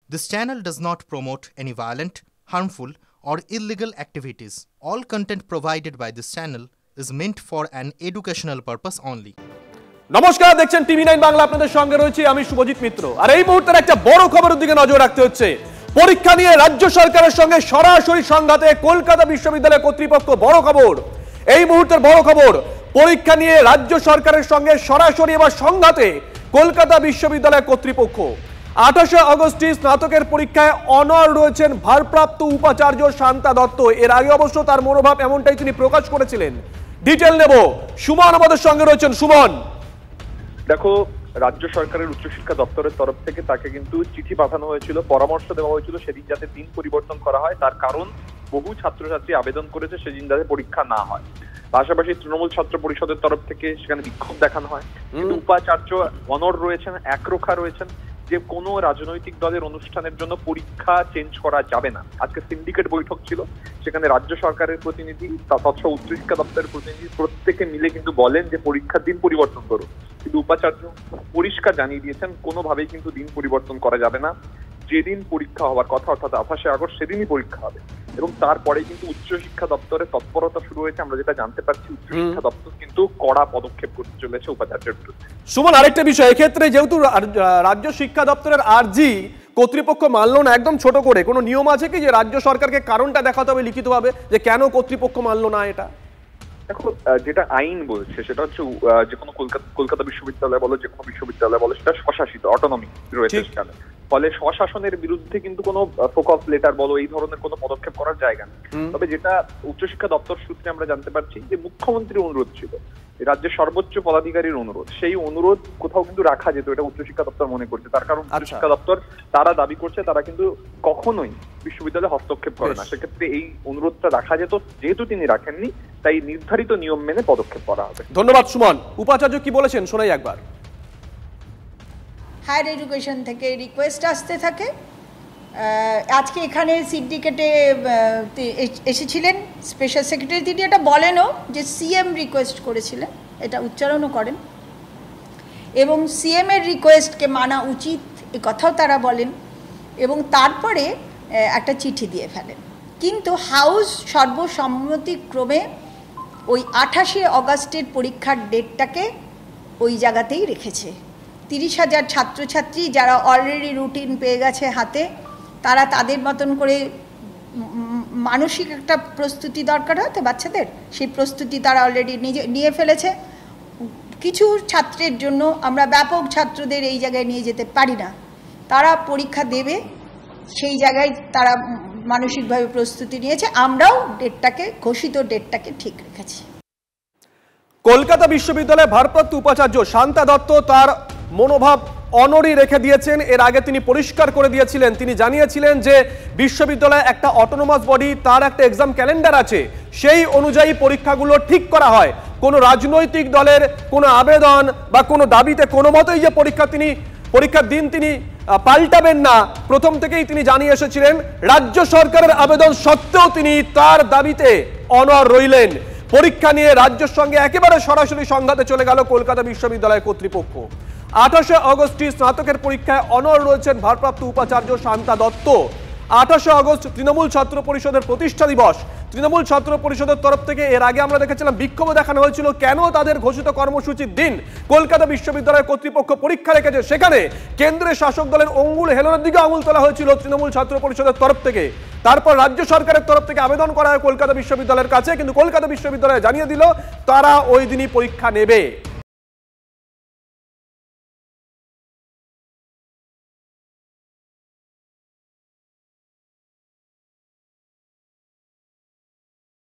This channel does not promote any violent, harmful, or illegal activities. All content provided by this channel is meant for an educational purpose only. নমস্কার, দেখছেন টিভি9 বাংলা। আপনাদের সঙ্গে রয়েছে আমি শুভজিৎ মিত্র। আর এই মুহূর্তের একটা বড় খবরের দিকে নজর রাখতে হচ্ছে। পরীক্ষা নিয়ে রাজ্য সরকারের সঙ্গে সরাসরি সংঘাতে কলকাতা বিশ্ববিদ্যালয় কর্তৃপক্ষ। বড় খবর, এই মুহূর্তের বড় খবর, পরীক্ষা নিয়ে রাজ্য সরকারের সঙ্গে সরাসরি এবার সংঘাতে কলকাতা বিশ্ববিদ্যালয় কর্তৃপক্ষ। 28 আগস্ট স্নাতকের পরীক্ষায় অনড় রয়েছেন ভারপ্রাপ্ত উপাচার্য শান্তা দত্ত। এর আগে অবশ্য তার মনোভাব এমনটাই তিনি প্রকাশ করেছিলেন। ডিটেল নেব, সুমন আমাদের সঙ্গে রয়েছেন। সুমন, দেখো, রাজ্য সরকারের উচ্চশিক্ষা দপ্তরের তরফ থেকে তাকে কিন্তু চিঠি পাঠানো হয়েছিল, পরামর্শ দেওয়া হয়েছিল সেদিন যাতে দিন পরিবর্তন করা হয়। তার কারণ বহু ছাত্রছাত্রী আবেদন করেছে সেদিন যাতে পরীক্ষা না হয়। পাশাপাশি তৃণমূল ছাত্র পরিষদের তরফ থেকে সেখানে বিক্ষোভ দেখানো হয়। কিন্তু উপাচার্য অনড় রয়েছেন, একরোখা রয়েছেন যে কোনো রাজনৈতিক দলের অনুষ্ঠানের জন্য পরীক্ষা চেঞ্জ করা যাবে না। আজকে সিন্ডিকেট বৈঠক ছিল, সেখানে রাজ্য সরকারের প্রতিনিধি তথা উচ্চশিক্ষা দপ্তরের প্রতিনিধি প্রত্যেকে মিলে কিন্তু বলেন যে পরীক্ষার দিন পরিবর্তন করুন। কিন্তু উপাচার্য পরিষ্কার জানিয়ে দিয়েছেন কোনোভাবেই কিন্তু দিন পরিবর্তন করা যাবে না। যেদিন পরীক্ষা হওয়ার কথা অর্থাৎ 28 আগস্ট সেদিনই পরীক্ষা হবে। এবং তারপরে কিন্তু উচ্চশিক্ষা দপ্তরের তৎপরতা শুরু হয়েছে। আমরা যেটা জানতে পারছি, উচ্চশিক্ষা দপ্তর কিন্তু কড়া পদক্ষেপ করতে চলেছে উপাচার্যের বিরুদ্ধে। সুমন, আরেকটা বিষয়, এক্ষেত্রে যেহেতু রাজ্য শিক্ষা দপ্তরের আর্জি কর্তৃপক্ষ মানলো না, একদম ছোট করে কোনো নিয়ম আছে কি যে রাজ্য সরকারকে কারণটা দেখাতে হবে লিখিতভাবে যে কেন কর্তৃপক্ষ মানলো না এটা? দেখো, যেটা আইন বলছে সেটা হচ্ছে যে কোনো কলকাতা বিশ্ববিদ্যালয় বলো, যে কোনো বিশ্ববিদ্যালয় বলো, সেটা স্বশাসিত, অটোনমি রয়েছে সেখানে। ফলে স্বশাসনের বিরুদ্ধে কিন্তু কোনো ফোক অফ লেটার বলো এই ধরনের কোনো পদক্ষেপ করার জায়গা নেই। তবে যেটা উচ্চশিক্ষা দপ্তর সূত্রে আমরা জানতে পারছি যে মুখ্যমন্ত্রীর অনুরোধ ছিল, রাজ্যের সর্বোচ্চ পদাধিকারীর অনুরোধ, সেই অনুরোধ কোথাও কিন্তু রাখা যেত, এটা উচ্চশিক্ষা দপ্তর মনে করছে। তার কারণ উচ্চশিক্ষা দপ্তর তারা দাবি করছে তারা কিন্তু কখনোই বিশ্ববিদ্যালয়ে হস্তক্ষেপ করে না। সেক্ষেত্রে এই অনুরোধটা রাখা যেত, যেহেতু তিনি রাখেননি তাই নির্ধারিত নিয়ম মেনে পদক্ষেপ করা হবে। ধন্যবাদ সুমন। উপাচার্য কি বলেছেন শোনাই একবার। হায়ার এডুকেশন থেকে রিকোয়েস্ট আসতে থাকে। আজকে এখানে সিন্ডিকেটে এসেছিলেন স্পেশাল সেক্রেটারি, তিনি এটা বলেনও যে সিএম রিকোয়েস্ট করেছিলেন, এটা উচ্চারণও করেন এবং সিএম এর রিকোয়েস্টকে মানা উচিত এ কথাও তারা বলেন এবং তারপরে একটা চিঠি দিয়ে ফেলেন। কিন্তু হাউস সর্বসম্মতিক্রমে ওই 28 আগস্টের পরীক্ষার ডেটটাকে ওই জায়গাতেই রেখেছে। 30,000 ছাত্রছাত্রী যারা অলরেডি রুটিন পেয়ে গেছে হাতে, তারা তাদের মতন করে মানসিক একটা প্রস্তুতি দরকার হয়তো বাচ্চাদের, সেই প্রস্তুতি তারা অলরেডি নিয়ে ফেলেছে। কিছু ছাত্রের জন্য আমরা ব্যাপক ছাত্রদের এই জায়গায় নিয়ে যেতে পারি না, তারা পরীক্ষা দেবে, সেই জায়গায় তারা মানসিকভাবে প্রস্তুতি নিয়েছে। আমরাও ডেটটাকে, ঘোষিত ডেটটাকে ঠিক রেখেছি। কলকাতা বিশ্ববিদ্যালয়ের ভারপ্রাপ্ত উপাচার্য শান্তা দত্ত তার মনোভাব অনড়ই রেখে দিয়েছেন। এর আগে তিনি পরিষ্কার করে দিয়েছিলেন, তিনি জানিয়েছিলেন যে বিশ্ববিদ্যালয় একটা অটোনোমাস বডি, তার একটা এক্সাম ক্যালেন্ডার আছে, সেই অনুযায়ী পরীক্ষাগুলো ঠিক করা হয়। কোনো রাজনৈতিক দলের কোনো আবেদন বা কোনো দাবিতে কোনো মতেই যে পরীক্ষার দিন তিনি পাল্টাবেন না, প্রথম থেকেই তিনি জানিয়ে এসেছিলেন। রাজ্য সরকারের আবেদন সত্ত্বেও তিনি তার দাবিতে অনড় রইলেন। পরীক্ষা নিয়ে রাজ্যের সঙ্গে একেবারে সরাসরি সংঘাতে চলে গেল কলকাতা বিশ্ববিদ্যালয় কর্তৃপক্ষ। 28 আগস্ট স্নাতকের পরীক্ষায় অনড় রয়েছেন ভারপ্রাপ্ত উপাচার্য শান্তা দত্ত। 28 আগস্ট তৃণমূল ছাত্র পরিষদের প্রতিষ্ঠা দিবস। তৃণমূল ছাত্র পরিষদের তরফ থেকে এর আগে আমরা দেখেছিলাম বিক্ষোভ দেখানো হয়েছিল, কেন তাদের ঘোষিত কর্মসূচির দিন কলকাতা বিশ্ববিদ্যালয় কর্তৃপক্ষ পরীক্ষা রেখেছে, সেখানে কেন্দ্রের শাসক দলের অঙ্গুল হেলনের দিকে আঙুল তোলা হয়েছিল তৃণমূল ছাত্র পরিষদের তরফ থেকে। তারপর রাজ্য সরকারের তরফ থেকে আবেদন করা হয় কলকাতা বিশ্ববিদ্যালয়ের কাছে, কিন্তু কলকাতা বিশ্ববিদ্যালয় জানিয়ে দিল তারা ওই দিনই পরীক্ষা নেবে।